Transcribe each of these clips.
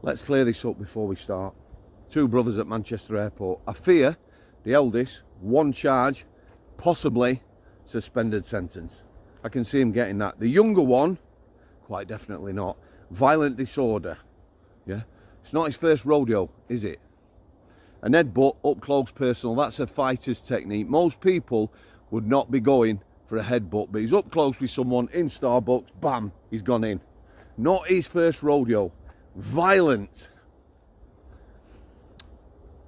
Let's clear this up before we start. Two brothers at Manchester Airport. I fear the eldest, one charge, possibly suspended sentence. I can see him getting that. The younger one, quite definitely not. Violent disorder. Yeah, it's not his first rodeo, is it? An headbutt, up close personal, that's a fighter's technique. Most people would not be going for a headbutt, but he's up close with someone in Starbucks, bam, he's gone in. Not his first rodeo. Violent.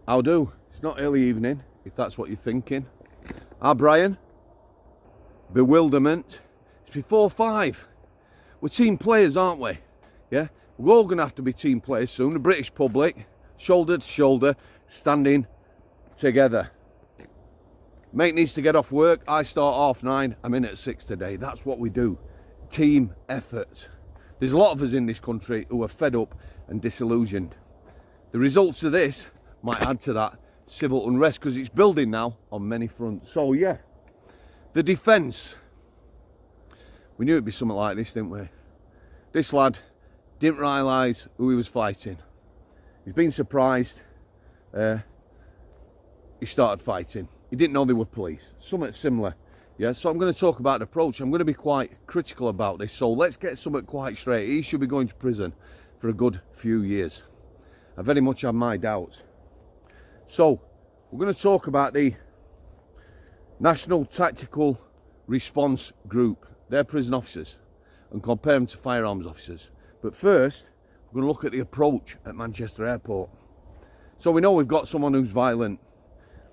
How do? It's not early evening, if that's what you're thinking. Brian? Bewilderment. It's before 5. We're team players, aren't we? Yeah? We're all going to have to be team players soon. The British public, shoulder to shoulder, standing together. Mate needs to get off work. I start 9:30. I'm in at 6 today. That's what we do. Team effort. There's a lot of us in this country who are fed up and disillusioned. The results of this might add to that civil unrest because it's building now on many fronts. So yeah, the defence. We knew it'd be something like this, didn't we? This lad didn't realise who he was fighting. He's been surprised. He started fighting. He didn't know they were police. Something similar. Yeah, so I'm going to talk about an approach. I'm going to be quite critical about this. So let's get something quite straight. He should be going to prison for a good few years. I very much have my doubts. So we're going to talk about the National Tactical Response Group. They're prison officers, and compare them to firearms officers. But first, we're going to look at the approach at Manchester Airport. So we know we've got someone who's violent.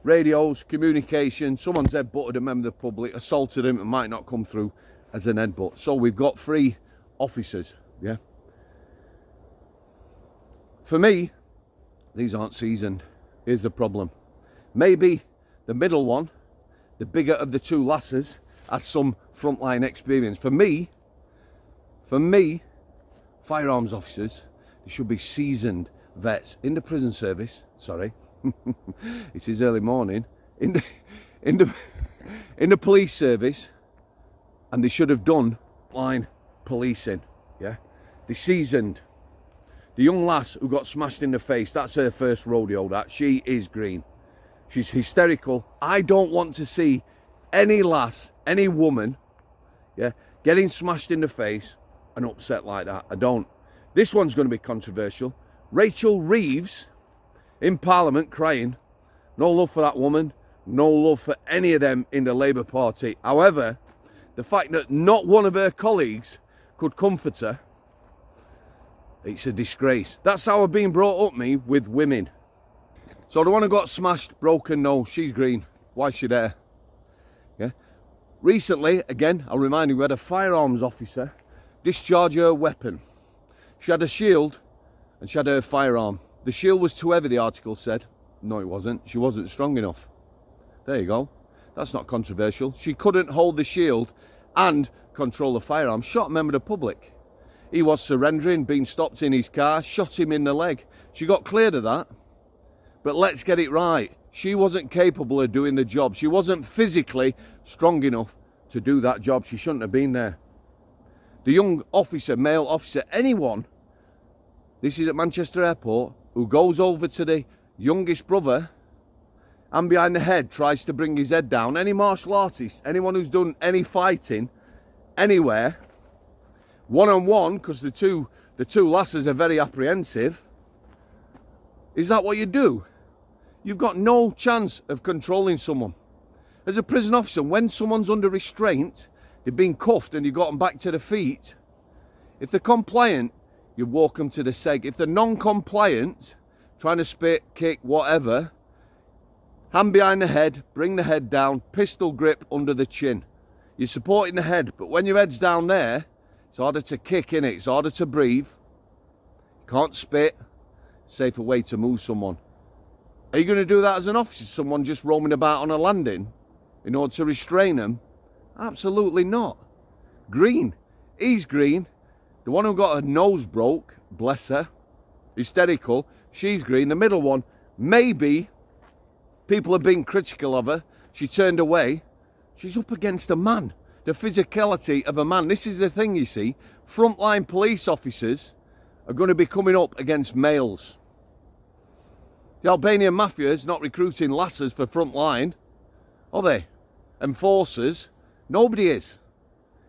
Radios, communication, someone's headbutted a member of the public, assaulted him, and might not come through as an headbutt. So we've got 3 officers, yeah? For me, these aren't seasoned. Here's the problem. Maybe the middle one, the bigger of the 2 lasses, has some frontline experience. For me, firearms officers, they should be seasoned vets in the prison service. Sorry, it is early morning. In the police service, and they should have done line policing. Yeah, they seasoned. The young lass who got smashed in the face, that's her first rodeo. That she is green. She's hysterical. I don't want to see any lass, any woman, yeah, getting smashed in the face and upset like that. I don't. This one's going to be controversial. Rachel Reeves in Parliament crying. No love for that woman. No love for any of them in the Labour Party. However, the fact that not one of her colleagues could comfort her, it's a disgrace. That's how I've been brought up, me, with women. So the one who got smashed, broken, no, she's green. Why is she there? Yeah. Recently, again, I'll remind you, we had a firearms officer discharge her weapon. She had a shield and she had her firearm. The shield was too heavy, the article said. No, it wasn't. She wasn't strong enough. There you go. That's not controversial. She couldn't hold the shield and control the firearm. Shot a member of the public. He was surrendering, being stopped in his car, shot him in the leg. She got cleared of that. But let's get it right. She wasn't capable of doing the job. She wasn't physically strong enough to do that job. She shouldn't have been there. The young officer, male officer, anyone, this is at Manchester Airport, who goes over to the youngest brother and behind the head tries to bring his head down. Any martial artist, anyone who's done any fighting anywhere, one-on-one, because the two lasses are very apprehensive, is that what you do? You've got no chance of controlling someone. As a prison officer, when someone's under restraint, they've been cuffed and you got them back to the feet, if they're compliant, you walk them to the seg. If they're non-compliant, trying to spit, kick, whatever, hand behind the head, bring the head down, pistol grip under the chin. You're supporting the head, but when your head's down there, it's harder to kick, innit? It's harder to breathe. You can't spit. Safer way to move someone. Are you going to do that as an officer? Someone just roaming about on a landing in order to restrain them? Absolutely not. Green. He's green. The one who got her nose broke, bless her, hysterical, she's green. The middle one, maybe people are being critical of her. She turned away. She's up against a man. The physicality of a man. This is the thing, you see. Frontline police officers are going to be coming up against males. The Albanian mafia is not recruiting lasses for front line, are they? Enforcers? Nobody is.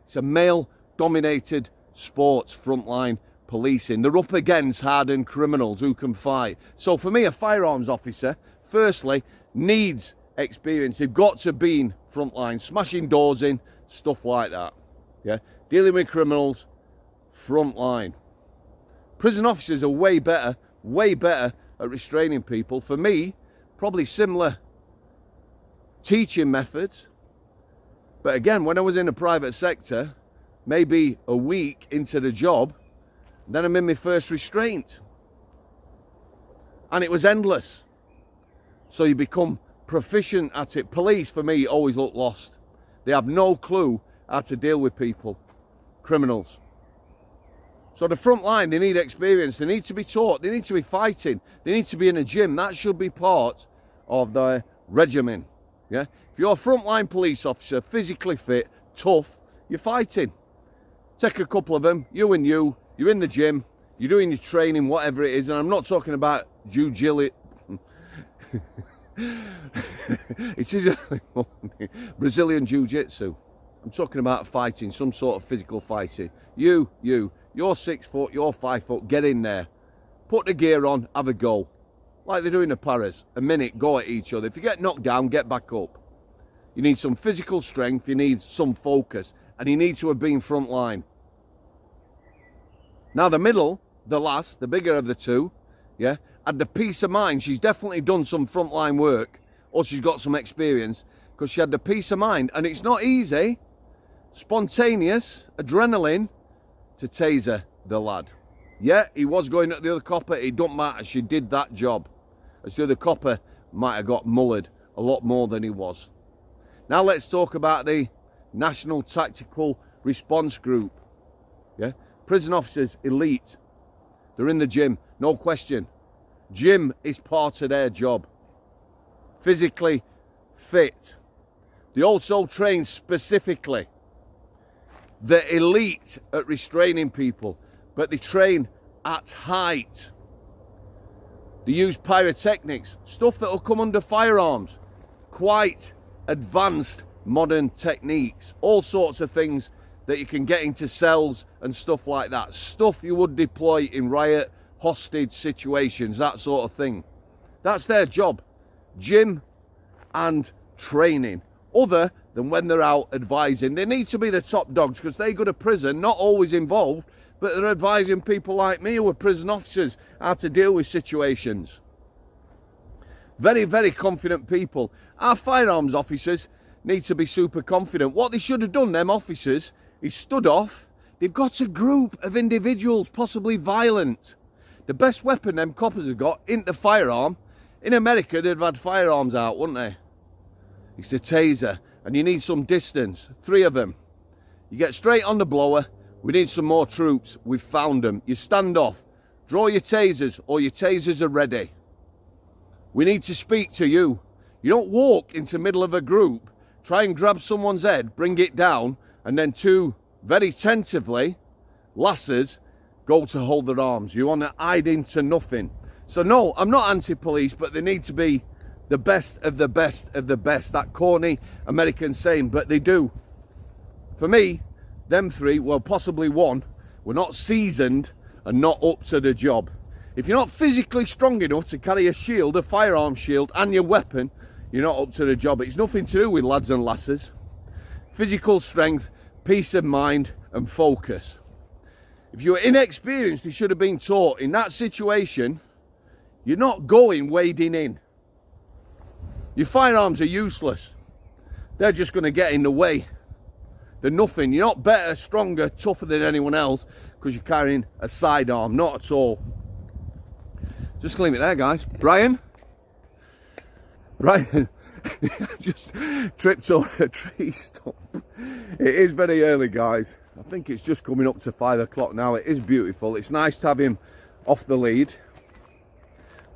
It's a male-dominated sports, frontline policing. They're up against hardened criminals who can fight. So for me, a firearms officer, firstly, needs experience. They've got to be in frontline, smashing doors in, stuff like that. Yeah, dealing with criminals, frontline. Prison officers are way better at restraining people. For me, probably similar teaching methods. But again, when I was in the private sector, maybe a week into the job, then I'm in my first restraint. And it was endless. So you become proficient at it. Police, for me, always look lost. They have no clue how to deal with people, criminals. So the front line, they need experience. They need to be taught. They need to be fighting. They need to be in a gym. That should be part of their regimen. Yeah? If you're a frontline police officer, physically fit, tough, you're fighting. Take a couple of them, you and you're in the gym, you're doing your training, whatever it is, and I'm not talking about jiu-jitsu. It is Brazilian jiu-jitsu. I'm talking about fighting, some sort of physical fighting. You're 6 foot, you're 5 foot, get in there. Put the gear on, have a go. Like they do in the paras. A minute, go at each other. If you get knocked down, get back up. You need some physical strength, you need some focus, and you need to have been front line. Now the middle, the last, the bigger of the two, yeah, had the peace of mind. She's definitely done some frontline work, or she's got some experience, because she had the peace of mind. And it's not easy, spontaneous, adrenaline, to taser the lad. Yeah, he was going at the other copper, it don't matter, she did that job. As the other copper might have got mullered a lot more than he was. Now let's talk about the National Tactical Response Group. Yeah, prison officers, elite. They're in the gym, no question. Gym is part of their job. Physically fit. They also train specifically. They're elite at restraining people, but they train at height. They use pyrotechnics, stuff that will come under firearms. Quite advanced modern techniques. All sorts of things that you can get into cells and stuff like that. Stuff you would deploy in riot, hostage situations, that sort of thing. That's their job. Gym and training. Other than when they're out advising. They need to be the top dogs because they go to prison, not always involved, but they're advising people like me who are prison officers how to deal with situations. Very, very confident people. Our firearms officers need to be super confident. What they should have done, them officers, is stood off. They've got a group of individuals, possibly violent. The best weapon them coppers have got isn't the firearm. In America, they'd have had firearms out, wouldn't they? It's a taser, and you need some distance. 3 of them. You get straight on the blower. We need some more troops. We've found them. You stand off. Draw your tasers, or your tasers are ready. We need to speak to you. You don't walk into the middle of a group, try and grab someone's head, bring it down, and then 2 very tentatively lasses go to hold their arms. You want to hide into nothing. So no, I'm not anti-police, but they need to be the best of the best of the best. That corny American saying, but they do. For me, them 3, well, possibly 1, were not seasoned and not up to the job. If you're not physically strong enough to carry a shield, a firearm shield, and your weapon, you're not up to the job. It's nothing to do with lads and lasses. Physical strength, peace of mind, and focus. If you're inexperienced, you should have been taught. In that situation, you're not going wading in. Your firearms are useless. They're just going to get in the way. They're nothing. You're not better, stronger, tougher than anyone else because you're carrying a sidearm. Not at all. Just leave it there, guys. Brian just tripped over a tree stump. It is very early, guys. I think it's just coming up to 5 o'clock now. It is beautiful. It's nice to have him off the lead,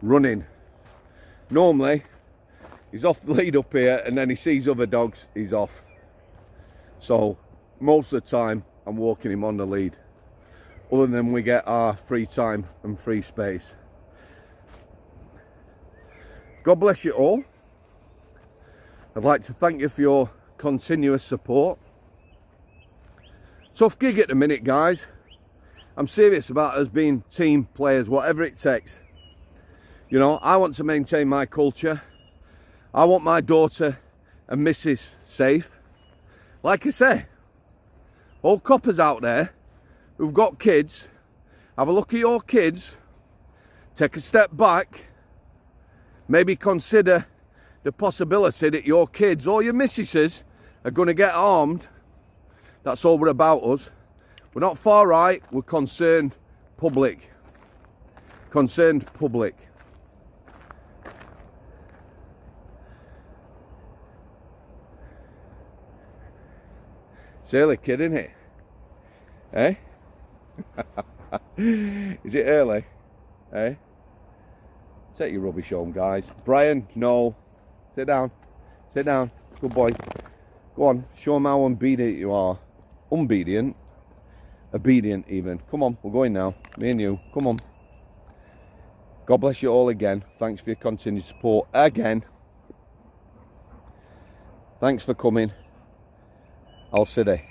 running. Normally, he's off the lead up here and then he sees other dogs, he's off. So, most of the time, I'm walking him on the lead. other than we get our free time and free space. God bless you all. I'd like to thank you for your continuous support. Tough gig at the minute, guys. I'm serious about us being team players, whatever it takes. You know, I want to maintain my culture. I want my daughter and missus safe. Like I say, all coppers out there who've got kids, have a look at your kids, take a step back, maybe consider the possibility that your kids or your missuses are going to get armed. That's all we're about, us. We're not far right, we're concerned public. Concerned public. It's early, kid, isn't it? Eh? Is it early? Eh? Take your rubbish home, guys. Brian, no. Sit down. Sit down. Good boy. Go on. Show them how obedient you are. Obedient. Obedient, even. Come on. We're going now. Me and you. Come on. God bless you all again. Thanks for your continued support again. Thanks for coming. I'll see you.